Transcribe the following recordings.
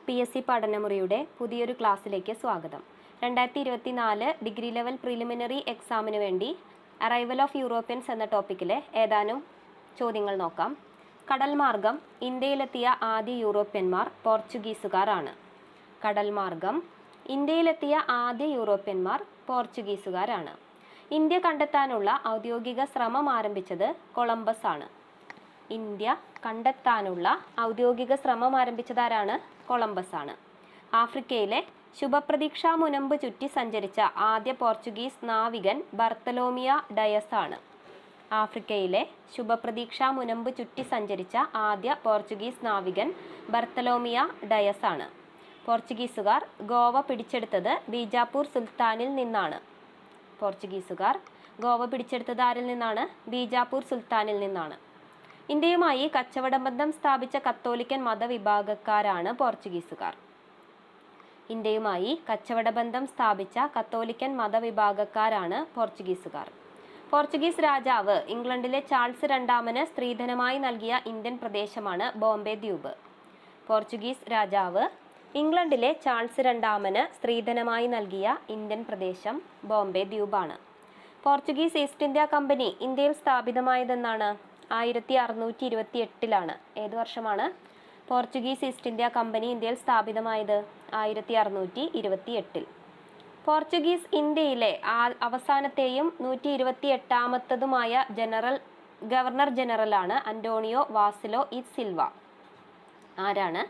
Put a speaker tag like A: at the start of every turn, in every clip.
A: PSC പഠനമുറിയുടെ പുതിയൊരു ക്ലാസ്സിലേക്ക് സ്വാഗതം. 2024 ഡിഗ്രി ലെവൽ പ്രിലിമിനറി എക്സാമിന് വേണ്ടി അറൈവൽ ഓഫ് യൂറോപ്യൻസ് എന്ന ടോപ്പിക്കിലെ ഏതാനും ചോദ്യങ്ങൾ നോക്കാം. കടൽ മാർഗം ഇന്ത്യയിലെത്തിയ ആദ്യ യൂറോപ്യന്മാർ പോർച്ചുഗീസുകാരാണ്. കടൽ മാർഗം ഇന്ത്യയിലെത്തിയ ആദ്യ യൂറോപ്യന്മാർ പോർച്ചുഗീസുകാരാണ്. ഇന്ത്യ കണ്ടെത്താനുള്ള ഔദ്യോഗിക ശ്രമം ആരംഭിച്ചത് കൊളംബസ് ആണ്. ഇന്ത്യ കണ്ടെത്താനുള്ള ഔദ്യോഗിക ശ്രമം ആരംഭിച്ചതാരാണ്? കൊളംബസ് ആണ്. ആഫ്രിക്കയിലെ ശുഭപ്രതീക്ഷാ മുനമ്പ് ചുറ്റി സഞ്ചരിച്ച ആദ്യ പോർച്ചുഗീസ് നാവികൻ ബർത്തലോമിയ ഡയസ് ആണ്. ആഫ്രിക്കയിലെ ശുഭപ്രതീക്ഷാ മുനമ്പ് ചുറ്റി സഞ്ചരിച്ച ആദ്യ പോർച്ചുഗീസ് നാവികൻ ബർത്തലോമിയ ഡയസ് ആണ്. പോർച്ചുഗീസുകാർ ഗോവ പിടിച്ചെടുത്തത് ബീജാപ്പൂർ സുൽത്താനിൽ നിന്നാണ്. പോർച്ചുഗീസുകാർ ഗോവ പിടിച്ചെടുത്തത് ആരിൽ നിന്നാണ്? ബീജാപ്പൂർ സുൽത്താനിൽ നിന്നാണ്. ഇന്ത്യയുമായി കച്ചവട ബന്ധം സ്ഥാപിച്ച കത്തോലിക്കൻ മതവിഭാഗക്കാരാണ് പോർച്ചുഗീസുകാർ. ഇന്ത്യയുമായി കച്ചവട ബന്ധം സ്ഥാപിച്ച കത്തോലിക്കൻ മതവിഭാഗക്കാരാണ് പോർച്ചുഗീസുകാർ. പോർച്ചുഗീസ് രാജാവ് ഇംഗ്ലണ്ടിലെ ചാൾസ് രണ്ടാമന് സ്ത്രീധനമായി നൽകിയ ഇന്ത്യൻ പ്രദേശമാണ് ബോംബെ ദ്വീപ്. പോർച്ചുഗീസ് രാജാവ് ഇംഗ്ലണ്ടിലെ ചാൾസ് രണ്ടാമന് സ്ത്രീധനമായി നൽകിയ ഇന്ത്യൻ പ്രദേശം ബോംബെ ദ്വീപാണ്. പോർച്ചുഗീസ് ഈസ്റ്റ് ഇന്ത്യ കമ്പനി ഇന്ത്യയിൽ സ്ഥാപിതമായതെന്നാണ്? 1628 ഏത് വർഷമാണ് പോർച്ചുഗീസ് ഈസ്റ്റ് ഇന്ത്യ കമ്പനി ഇന്ത്യയിൽ സ്ഥാപിതമായത്? 1628. പോർച്ചുഗീസ് ഇന്ത്യയിലെ അവസാനത്തെയും 128ാമത്തതുമായ ഗവർണർ ജനറലാണ് അന്റോണിയോ വാസിലോ ഇ സിൽവ. ആരാണ്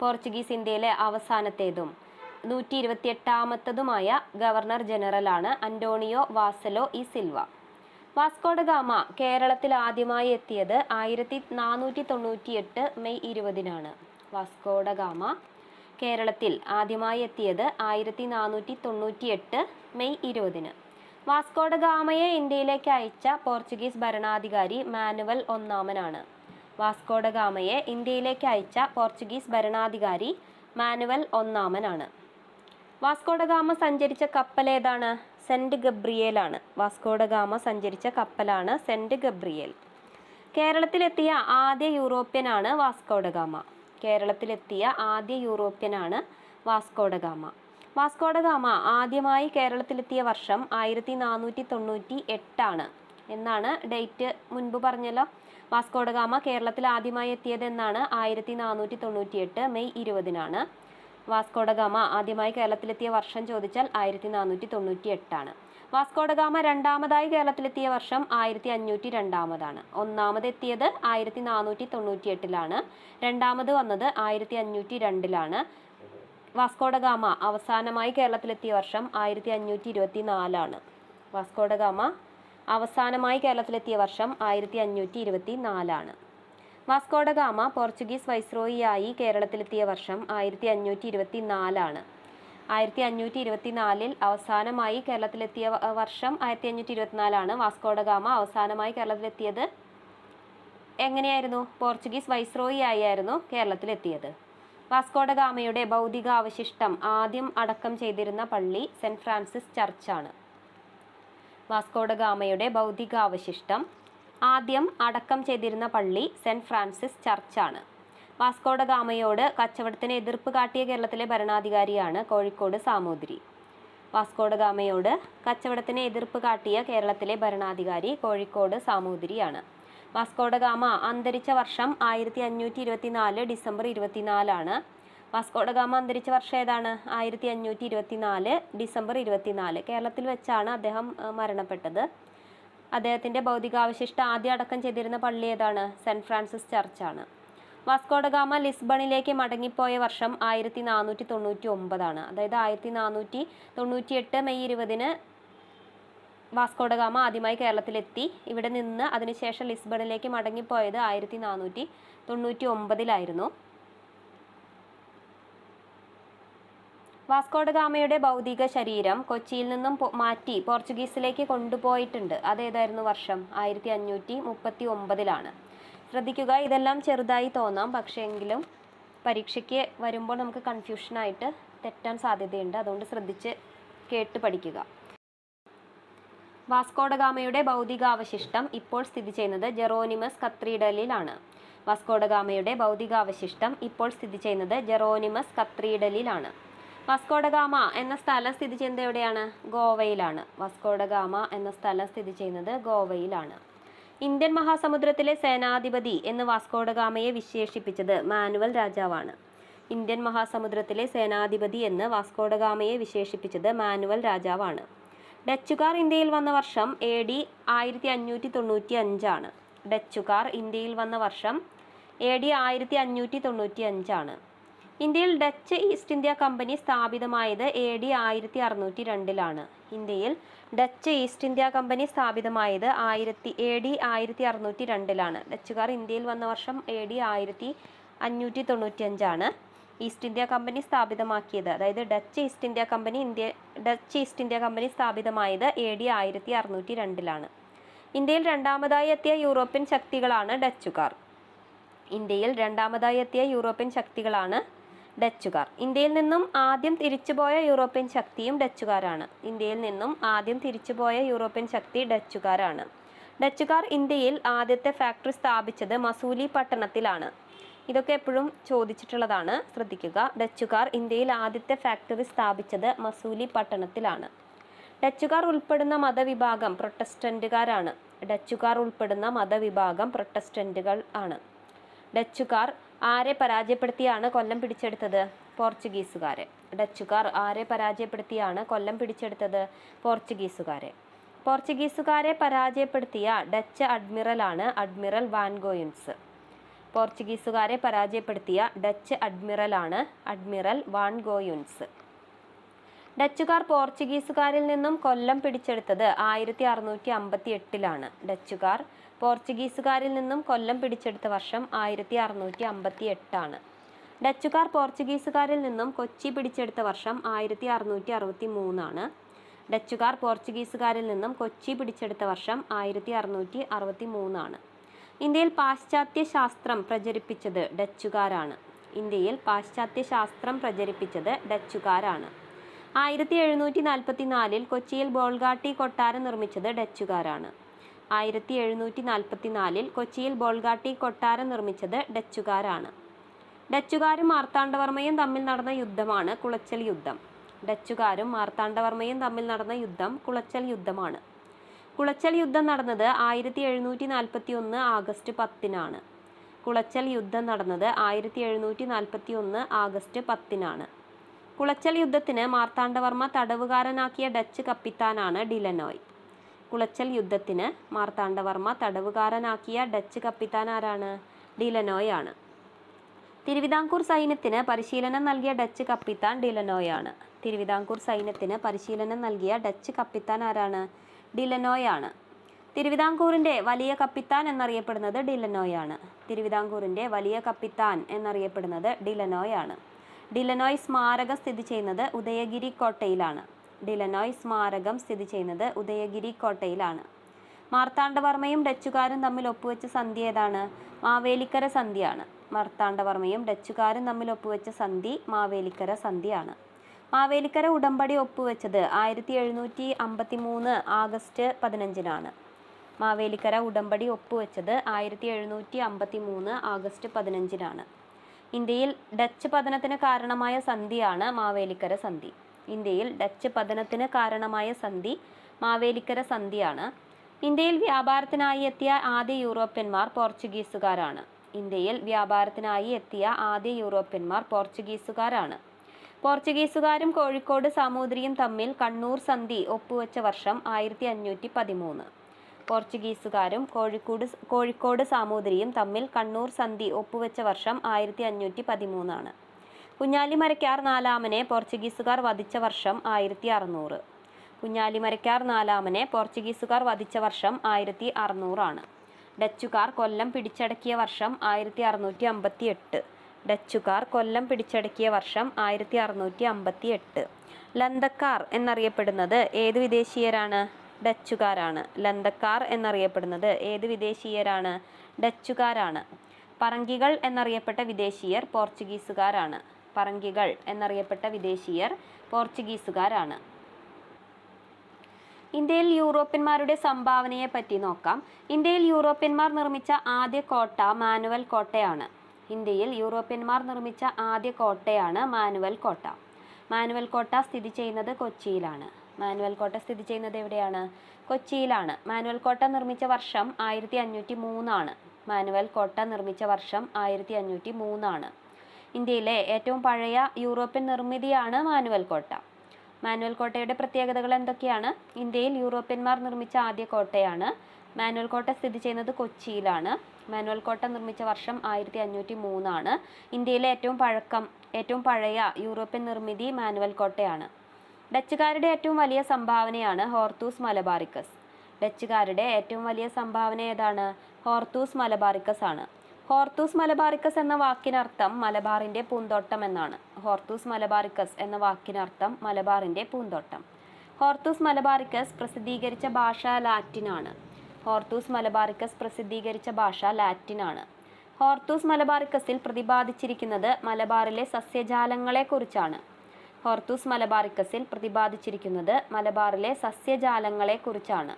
A: പോർച്ചുഗീസ് ഇന്ത്യയിലെ അവസാനത്തേതും 128ാമത്തതുമായ ഗവർണർ ജനറലാണ് Antonio Vassalo e Silva. Vasco da Gama കേരളത്തിൽ ആദ്യമായി എത്തിയത് 1498 മെയ് 20 വാസ്കോഡ ഗാമ കേരളത്തിൽ ആദ്യമായി എത്തിയത് 1498 മെയ് 20. വാസ്കോഡ ഗാമയെ ഇന്ത്യയിലേക്ക് അയച്ച പോർച്ചുഗീസ് ഭരണാധികാരി മാനുവൽ ഒന്നാമനാണ്. വാസ്കോഡ ഗാമയെ ഇന്ത്യയിലേക്ക് അയച്ച പോർച്ചുഗീസ് ഭരണാധികാരി മാനുവൽ ഒന്നാമനാണ്. വാസ്കോഡ ഗാമ സഞ്ചരിച്ച കപ്പൽ ഏതാണ്? സെന്റ് ഗബ്രിയേൽ ആണ്. വാസ്കോഡ ഗാമ സഞ്ചരിച്ച കപ്പലാണ് സെന്റ് ഗബ്രിയേൽ. കേരളത്തിലെത്തിയ ആദ്യ യൂറോപ്യനാണ് വാസ്കോഡ ഗാമ. കേരളത്തിലെത്തിയ ആദ്യ യൂറോപ്യനാണ് വാസ്കോഡ ഗാമ. വാസ്കോഡ ഗാമ ആദ്യമായി കേരളത്തിലെത്തിയ വർഷം 1498 എന്നാണ് ഡേറ്റ് മുൻപ് പറഞ്ഞല്ലോ. വാസ്കോഡ ഗാമ കേരളത്തിൽ ആദ്യമായി എത്തിയത് എന്നാണ്? 1498 മെയ് 20 വാസ്കോഡ ഗാമ ആദ്യമായി കേരളത്തിലെത്തിയ വർഷം ചോദിച്ചാൽ 1498. വാസ്കോഡ ഗാമ രണ്ടാമതായി കേരളത്തിലെത്തിയ വർഷം 1502. ഒന്നാമതെത്തിയത് 1498 രണ്ടാമത് വന്നത് 1502. വാസ്കോഡ ഗാമ അവസാനമായി കേരളത്തിലെത്തിയ വർഷം 1524. വാസ്കോഡ ഗാമ അവസാനമായി കേരളത്തിലെത്തിയ വർഷം 1524. വാസ്കോഡ ഗാമ പോർച്ചുഗീസ് വൈസ്രോയിയായി കേരളത്തിലെത്തിയ വർഷം 1524. 1524 അവസാനമായി കേരളത്തിലെത്തിയ വർഷം 1524. വാസ്കോഡ ഗാമ അവസാനമായി കേരളത്തിലെത്തിയത് എങ്ങനെയായിരുന്നു? പോർച്ചുഗീസ് വൈസ്രോയിയായി ആയിരുന്നു കേരളത്തിലെത്തിയത്. വാസ്കോഡ ഗാമയുടെ ഭൗതികാവശിഷ്ടം ആദ്യം അടക്കം ചെയ്തിരുന്ന പള്ളി സെന്റ് ഫ്രാൻസിസ് ചർച്ചാണ്. വാസ്കോഡ ഗാമയുടെ ഭൗതികാവശിഷ്ടം ആദ്യം അടക്കം ചെയ്തിരുന്ന പള്ളി സെന്റ് ഫ്രാൻസിസ് ചർച്ചാണ്. വാസ്കോഡ ഗാമയോട് കച്ചവടത്തിന് എതിർപ്പ് കാട്ടിയ കേരളത്തിലെ ഭരണാധികാരിയാണ് കോഴിക്കോട് സാമൂതിരി. വാസ്കോഡ ഗാമയോട് കച്ചവടത്തിന് എതിർപ്പ് കാട്ടിയ കേരളത്തിലെ ഭരണാധികാരി കോഴിക്കോട് സാമൂതിരിയാണ്. വാസ്കോഡ ഗാമ അന്തരിച്ച വർഷം 1524 ഡിസംബർ 24. വാസ്കോഡ ഗാമ അന്തരിച്ച വർഷം ഏതാണ്? 1524 ഡിസംബർ 24. കേരളത്തിൽ വെച്ചാണ് അദ്ദേഹം മരണപ്പെട്ടത്. അദ്ദേഹത്തിൻ്റെ ഭൗതികാവശിഷ്ടം ആദ്യം അടക്കം ചെയ്തിരുന്ന പള്ളി ഏതാണ്? സെന്റ് ഫ്രാൻസിസ് ചർച്ചാണ്. വാസ്കോഡ ഗാമ ലിസ്ബണിലേക്ക് മടങ്ങിപ്പോയ വർഷം 1499. അതായത് 1498 മെയ് 20 വാസ്കോഡ ഗാമ ആദ്യമായി കേരളത്തിലെത്തി. ഇവിടെ നിന്ന് അതിനുശേഷം ലിസ്ബണിലേക്ക് മടങ്ങിപ്പോയത് 1499. വാസ്കോഡ ഗാമയുടെ ഭൗതിക ശരീരം കൊച്ചിയിൽ നിന്നും മാറ്റി പോർച്ചുഗീസിലേക്ക് കൊണ്ടുപോയിട്ടുണ്ട്. അതേതായിരുന്നു വർഷം? 1539. ശ്രദ്ധിക്കുക, ഇതെല്ലാം ചെറുതായി തോന്നാം, പക്ഷേ എങ്കിലും പരീക്ഷയ്ക്ക് വരുമ്പോൾ നമുക്ക് കൺഫ്യൂഷനായിട്ട് തെറ്റാൻ സാധ്യതയുണ്ട്. അതുകൊണ്ട് ശ്രദ്ധിച്ച് കേട്ട് പഠിക്കുക. വാസ്കോഡ ഗാമയുടെ ഭൗതികാവശിഷ്ടം ഇപ്പോൾ സ്ഥിതി ചെയ്യുന്നത് ജെറോനിമസ് കത്തീഡ്രലിലാണ്. വാസ്കോഡഗാമയുടെ ഭൗതികാവശിഷ്ടം ഇപ്പോൾ സ്ഥിതി ചെയ്യുന്നത് ജെറോനിമസ് കത്തീഡ്രലിലാണ്. വാസ്കോഡഗാമ എന്ന സ്ഥലം സ്ഥിതി ചെയ്യുന്നത് എവിടെയാണ്? ഗോവയിലാണ്. വാസ്കോഡഗാമ എന്ന സ്ഥലം സ്ഥിതി ചെയ്യുന്നത് ഗോവയിലാണ്. ഇന്ത്യൻ മഹാസമുദ്രത്തിലെ സേനാധിപതി എന്ന് വാസ്കോഡഗാമയെ വിശേഷിപ്പിച്ചത് മാനുവൽ രാജാവാണ്. ഇന്ത്യൻ മഹാസമുദ്രത്തിലെ സേനാധിപതി എന്ന് വാസ്കോഡഗാമയെ വിശേഷിപ്പിച്ചത് മാനുവൽ രാജാവാണ്. ഡച്ചുകാർ ഇന്ത്യയിൽ വന്ന വർഷം AD 1595 ഡച്ചുകാർ ഇന്ത്യയിൽ വന്ന വർഷം AD 1595 ഇന്ത്യയിൽ ഡച്ച് ഈസ്റ്റ് ഇന്ത്യ കമ്പനി സ്ഥാപിതമായത് AD 1602 ഇന്ത്യയിൽ ഡച്ച് ഈസ്റ്റ് ഇന്ത്യ കമ്പനി സ്ഥാപിതമായത് AD 1602 ഡച്ചുകാർ ഇന്ത്യയിൽ വന്ന വർഷം AD 1595 ഈസ്റ്റ് ഇന്ത്യ കമ്പനി സ്ഥാപിതമാക്കിയത്, അതായത് ഡച്ച് ഈസ്റ്റ് ഇന്ത്യ കമ്പനി സ്ഥാപിതമായത് AD 1602 ഇന്ത്യയിൽ രണ്ടാമതായി എത്തിയ യൂറോപ്യൻ ശക്തികളാണ് ഡച്ചുകാർ. ഇന്ത്യയിൽ നിന്നും ആദ്യം തിരിച്ചുപോയ യൂറോപ്യൻ ശക്തിയും ഡച്ചുകാരാണ്. ഡച്ചുകാർ ഇന്ത്യയിൽ ആദ്യത്തെ ഫാക്ടറി സ്ഥാപിച്ചത് മസൂലി പട്ടണത്തിലാണ്. ഇതൊക്കെ എപ്പോഴും ചോദിച്ചിട്ടുള്ളതാണ്, ശ്രദ്ധിക്കുക. ഡച്ചുകാർ ഇന്ത്യയിൽ ആദ്യത്തെ ഫാക്ടറി സ്ഥാപിച്ചത് മസൂലി പട്ടണത്തിലാണ്. ഡച്ചുകാർ ഉൾപ്പെടുന്ന മതവിഭാഗം പ്രൊട്ടസ്റ്റന്റുകൾ ആണ്. ഡച്ചുകാർ ആരെ പരാജയപ്പെടുത്തിയാണ് കൊല്ലം പിടിച്ചെടുത്തത്? പോർച്ചുഗീസുകാരെ. പോർച്ചുഗീസുകാരെ പരാജയപ്പെടുത്തിയ ഡച്ച് അഡ്മിറലാണ് അഡ്മിറൽ വാൻ ഗോയുൻസ്. ഡച്ചുകാർ പോർച്ചുഗീസുകാരിൽ നിന്നും കൊല്ലം പിടിച്ചെടുത്തത് 1658 ഡച്ചുകാർ പോർച്ചുഗീസുകാരിൽ നിന്നും കൊല്ലം പിടിച്ചെടുത്ത വർഷം 1658 ഡച്ചുകാർ പോർച്ചുഗീസുകാരിൽ നിന്നും കൊച്ചി പിടിച്ചെടുത്ത വർഷം 1663 ഡച്ചുകാർ പോർച്ചുഗീസുകാരിൽ നിന്നും കൊച്ചി പിടിച്ചെടുത്ത വർഷം 1663 ഇന്ത്യയിൽ പാശ്ചാത്യ ശാസ്ത്രം പ്രചരിപ്പിച്ചത് ഡച്ചുകാരാണ്. 1744 കൊച്ചിയിൽ ബോൾഗാട്ടി കൊട്ടാരം നിർമ്മിച്ചത് ഡച്ചുകാരാണ്. ഡച്ചുകാരും മാർത്താണ്ഡവർമ്മയും തമ്മിൽ നടന്ന യുദ്ധമാണ് കുളച്ചൽ യുദ്ധമാണ്. കുളച്ചൽ യുദ്ധം നടന്നത് 1741 ആഗസ്റ്റ് 10 കുളച്ചൽ യുദ്ധത്തിന് മാർത്താണ്ഡവർമ്മ തടവുകാരനാക്കിയ ഡച്ച് കപ്പിത്താനാണ് ഡിലനോയ്. ഡിലനോയ് ആണ്. തിരുവിതാംകൂർ സൈന്യത്തിന് പരിശീലനം നൽകിയ ഡച്ച് കപ്പിത്താൻ ആരാണ്? ഡിലനോയ് ആണ്. തിരുവിതാംകൂറിന്റെ വലിയ കപ്പിത്താൻ എന്നറിയപ്പെടുന്നത് ഡിലനോയ് ആണ്. ഡിലനോയ് സ്മാരകം സ്ഥിതി ചെയ്യുന്നത് ഉദയഗിരി കോട്ടയിലാണ്. മാർത്താണ്ഡവർമ്മയും ഡച്ചുകാരും തമ്മിൽ ഒപ്പുവെച്ച സന്ധി ഏതാണ്? മാവേലിക്കര സന്ധിയാണ്. മാവേലിക്കര ഉടമ്പടി ഒപ്പുവെച്ചത് 1753 ആഗസ്റ്റ് 15 ഇന്ത്യയിൽ ഡച്ച് പതനത്തിന് കാരണമായ സന്ധിയാണ് മാവേലിക്കര സന്ധിയാണ്. ഇന്ത്യയിൽ വ്യാപാരത്തിനായി എത്തിയ ആദ്യ യൂറോപ്യന്മാർ പോർച്ചുഗീസുകാരാണ്. പോർച്ചുഗീസുകാരും കോഴിക്കോട് സാമൂതിരിയും തമ്മിൽ കണ്ണൂർ സന്ധി ഒപ്പുവെച്ച വർഷം 1513. കോഴിക്കോട് സാമൂതിരിയും തമ്മിൽ കണ്ണൂർ സന്ധി ഒപ്പുവെച്ച വർഷം 1513. കുഞ്ഞാലിമരയ്ക്കാർ നാലാമനെ പോർച്ചുഗീസുകാർ വധിച്ച വർഷം 1600. പോർച്ചുഗീസുകാർ വധിച്ച വർഷം 1600 ഡച്ചുകാർ കൊല്ലം പിടിച്ചടക്കിയ വർഷം 1658. ലന്തക്കാർ എന്നറിയപ്പെടുന്നത് ഏത് വിദേശീയരാണ്? ഡച്ചുകാരാണ്. പറങ്കികൾ എന്നറിയപ്പെട്ട വിദേശീയർ പോർച്ചുഗീസുകാരാണ്. ഇന്ത്യയിൽ യൂറോപ്യന്മാരുടെ സംഭാവനയെ പറ്റി നോക്കാം. ഇന്ത്യയിൽ യൂറോപ്യന്മാർ നിർമ്മിച്ച ആദ്യ കോട്ട മാനുവൽ കോട്ടയാണ്. ഇന്ത്യയിൽ യൂറോപ്യന്മാർ നിർമ്മിച്ച ആദ്യ കോട്ടയാണ് മാനുവൽ കോട്ട. മാനുവൽ കോട്ട സ്ഥിതി ചെയ്യുന്നത് കൊച്ചിയിലാണ്. മാനുവൽ കോട്ട സ്ഥിതി ചെയ്യുന്നത് എവിടെയാണ്? കൊച്ചിയിലാണ്. മാനുവൽ കോട്ട നിർമ്മിച്ച വർഷം 1503 ആണ്. മാനുവൽ കോട്ട നിർമ്മിച്ച വർഷം 1503 ആണ്. ഇന്ത്യയിലെ ഏറ്റവും പഴയ യൂറോപ്യൻ നിർമ്മിതിയാണ് മാനുവൽ കോട്ട. മാനുവൽ കോട്ടയുടെ പ്രത്യേകതകൾ എന്തൊക്കെയാണ്? ഇന്ത്യയിൽ യൂറോപ്യന്മാർ നിർമ്മിച്ച ആദ്യ കോട്ടയാണ്. മാനുവൽ കോട്ട സ്ഥിതി ചെയ്യുന്നത് കൊച്ചിയിലാണ്. മാനുവൽ കോട്ട നിർമ്മിച്ച വർഷം 1503 ആണ്. ഇന്ത്യയിലെ ഏറ്റവും പഴയ യൂറോപ്യൻ നിർമ്മിതി മാനുവൽ കോട്ടയാണ്. ഡച്ചുകാരുടെ ഏറ്റവും വലിയ സംഭാവനയാണ് ഹോർത്തൂസ് മലബാറിക്കസ്. ഡച്ചുകാരുടെ ഏറ്റവും വലിയ സംഭാവന ഏതാണ്? ഹോർത്തൂസ് മലബാറിക്കസ് ആണ്. ഹോർത്തൂസ് മലബാറിക്കസ് എന്ന വാക്കിനർത്ഥം മലബാറിന്റെ പൂന്തോട്ടം എന്നാണ്. ഹോർത്തൂസ് മലബാറിക്കസ് എന്ന വാക്കിനർത്ഥം മലബാറിന്റെ പൂന്തോട്ടം. ഹോർത്തൂസ് മലബാറിക്കസ് പ്രസിദ്ധീകരിച്ച ഭാഷ ലാറ്റിനാണ്. ഹോർത്തൂസ് മലബാറിക്കസ് പ്രസിദ്ധീകരിച്ച ഭാഷ ലാറ്റിനാണ്. ഹോർത്തൂസ് മലബാറിക്കസിൽ പ്രതിപാദിച്ചിരിക്കുന്നത് മലബാറിലെ സസ്യജാലങ്ങളെക്കുറിച്ചാണ്. ഹോർത്തൂസ് മലബാറിക്കസിൽ പ്രതിപാദിച്ചിരിക്കുന്നത് മലബാറിലെ സസ്യജാലങ്ങളെക്കുറിച്ചാണ്.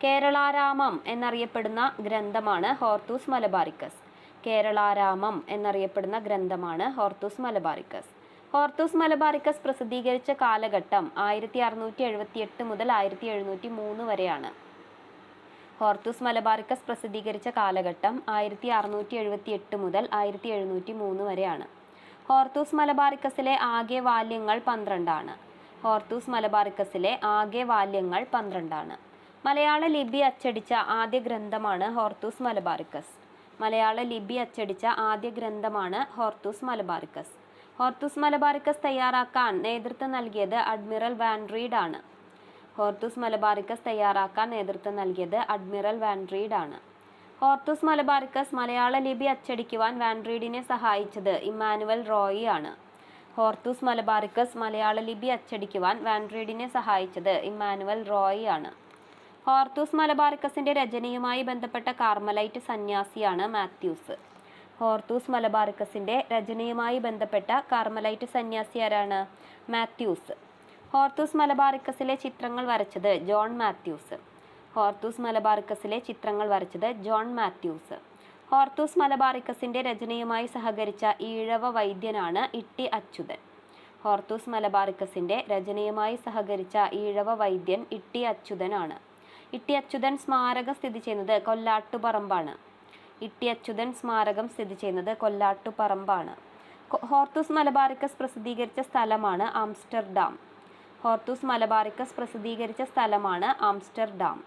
A: കേരളാരാമം എന്നറിയപ്പെടുന്ന ഗ്രന്ഥമാണ് ഹോർത്തൂസ് മലബാറിക്കസ്. കേരളാരാമം എന്നറിയപ്പെടുന്ന ഗ്രന്ഥമാണ് ഹോർത്തൂസ് മലബാറിക്കസ്. ഹോർത്തൂസ് മലബാറിക്കസ് പ്രസിദ്ധീകരിച്ച കാലഘട്ടം 1678 മുതൽ 1703 വരെയാണ്. ഹോർത്തൂസ് മലബാറിക്കസ് പ്രസിദ്ധീകരിച്ച കാലഘട്ടം 1678 മുതൽ 1703 വരെയാണ്. ഹോർത്തൂസ് മലബാറിക്കസിലെ ആകെ വാല്യങ്ങൾ 12 ആണ്. ഹോർത്തൂസ് മലബാറിക്കസിലെ ആകെ വാല്യങ്ങൾ 12 ആണ്. മലയാള ലിപി അച്ചടിച്ച ആദ്യ ഗ്രന്ഥമാണ് ഹോർത്തൂസ് മലബാറിക്കസ്. മലയാള ലിപി അച്ചടിച്ച ആദ്യ ഗ്രന്ഥമാണ് ഹോർത്തൂസ് മലബാറിക്കസ്. ഹോർത്തൂസ് മലബാറിക്കസ് തയ്യാറാക്കാൻ നേതൃത്വം നൽകിയത് അഡ്മിറൽ വാൻ റീഡ് ആണ്. ഹോർത്തൂസ് മലബാറിക്കസ് തയ്യാറാക്കാൻ നേതൃത്വം നൽകിയത് അഡ്മിറൽ വാൻ റീഡ് ആണ്. ഹോർത്തൂസ് മലബാറിക്കസ് മലയാള ലിപി അച്ചടിക്കുവാൻ വാൻ റീഡിനെ സഹായിച്ചത് ഇമ്മാനുവൽ റോയി ആണ്. ഹോർത്തൂസ് മലബാറിക്കസ് മലയാള ലിപി അച്ചടിക്കുവാൻ വാൻ റീഡിനെ സഹായിച്ചത് ഇമ്മാനുവൽ റോയി ആണ്. ഹോർത്തൂസ് മലബാറിക്കസിന്റെ രചനയുമായി ബന്ധപ്പെട്ട കാർമലൈറ്റ് സന്യാസിയാണ് മാത്യൂസ്. ഹോർത്തൂസ് മലബാറിക്കസിന്റെ രചനയുമായി ബന്ധപ്പെട്ട കാർമലൈറ്റ് സന്യാസി ആരാണ്? മാത്യൂസ്. ഹോർത്തൂസ് മലബാറിക്കസിലെ ചിത്രങ്ങൾ വരച്ചത് ജോൺ മാത്യൂസ്. ഹോർത്തൂസ് മലബാറിക്കസിലെ ചിത്രങ്ങൾ വരച്ചത് ജോൺ മാത്യൂസ്. ഹോർത്തൂസ് മലബാറിക്കസിന്റെ രചനയുമായി സഹകരിച്ച ഈഴവ വൈദ്യനാണ് ഇട്ടി അച്യുതൻ. ഹോർത്തൂസ് മലബാറിക്കസിന്റെ രചനയുമായി സഹകരിച്ച ഈഴവ വൈദ്യൻ ഇട്ടി അച്യുതനാണ്. ഇട്ടി അച്യുതൻ സ്മാരകം സ്ഥിതി ചെയ്യുന്നത് കൊല്ലാട്ടുപറമ്പാണ്. ഇട്ടി അച്യുതൻ സ്മാരകം സ്ഥിതി ചെയ്യുന്നത് കൊല്ലാട്ടുപറമ്പാണ്. ഹോർത്തൂസ് മലബാറിക്കസ് പ്രസിദ്ധീകരിച്ച സ്ഥലമാണ് ആംസ്റ്റർഡാം. ഹോർത്തൂസ് മലബാറിക്കസ് പ്രസിദ്ധീകരിച്ച സ്ഥലമാണ് ആംസ്റ്റർഡാം.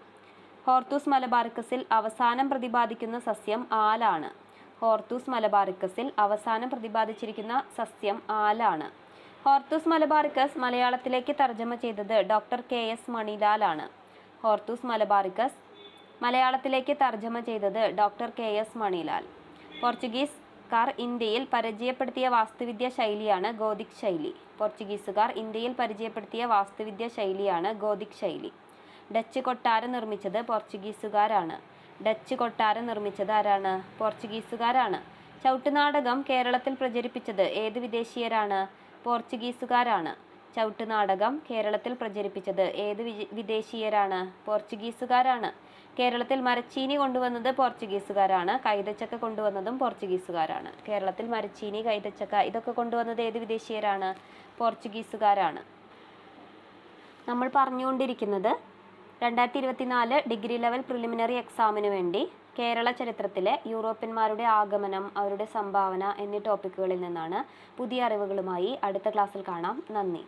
A: ഹോർത്തൂസ് മലബാറിക്കസിൽ അവസാനം പ്രതിപാദിക്കുന്ന സസ്യം ആലാണ്. ഹോർത്തൂസ് മലബാറിക്കസിൽ അവസാനം പ്രതിപാദിച്ചിരിക്കുന്ന സസ്യം ആലാണ്. ഹോർത്തൂസ് മലബാറിക്കസ് മലയാളത്തിലേക്ക് തർജ്ജമ ചെയ്തത് ഡോക്ടർ KS മണിലാൽ ആണ്. ഹോർത്തൂസ് മലബാറിക്കസ് മലയാളത്തിലേക്ക് തർജ്ജമ ചെയ്തത് ഡോക്ടർ KS മണിലാൽ. പോർച്ചുഗീസുകാർ ഇന്ത്യയിൽ പരിചയപ്പെടുത്തിയ വാസ്തുവിദ്യ ശൈലിയാണ് ഗോതിക് ശൈലി. പോർച്ചുഗീസുകാർ ഇന്ത്യയിൽ പരിചയപ്പെടുത്തിയ വാസ്തുവിദ്യ ശൈലിയാണ് ഗോതിക് ശൈലി. ഡച്ച് കൊട്ടാരം നിർമ്മിച്ചത് പോർച്ചുഗീസുകാരാണ്. ഡച്ച് കൊട്ടാരം നിർമ്മിച്ചത് ആരാണ്? പോർച്ചുഗീസുകാരാണ്. ചവിട്ടുനാടകം കേരളത്തിൽ പ്രചരിപ്പിച്ചത് ഏത് വിദേശീയരാണ്? പോർച്ചുഗീസുകാരാണ്. ചവിട്ടുനാടകം കേരളത്തിൽ പ്രചരിപ്പിച്ചത് ഏത് വിദേശീയരാണ്? പോർച്ചുഗീസുകാരാണ്. കേരളത്തിൽ മരച്ചീനി കൊണ്ടുവന്നത് പോർച്ചുഗീസുകാരാണ്. കൈതച്ചക്ക കൊണ്ടുവന്നതും പോർച്ചുഗീസുകാരാണ്. കേരളത്തിൽ മരച്ചീനി, കൈതച്ചക്ക ഇതൊക്കെ കൊണ്ടുവന്നത് ഏത് വിദേശീയരാണ്? പോർച്ചുഗീസുകാരാണ്. നമ്മൾ പറഞ്ഞുകൊണ്ടിരിക്കുന്നത് 2024 ഡിഗ്രി ലെവൽ പ്രിലിമിനറി എക്സാമിന് വേണ്ടി കേരള ചരിത്രത്തിലെ യൂറോപ്യന്മാരുടെ ആഗമനം, അവരുടെ സംഭാവന എന്നീ ടോപ്പിക്കുകളിൽ നിന്നാണ്. പുതിയ അറിവുകളുമായി അടുത്ത ക്ലാസ്സിൽ കാണാം. നന്ദി.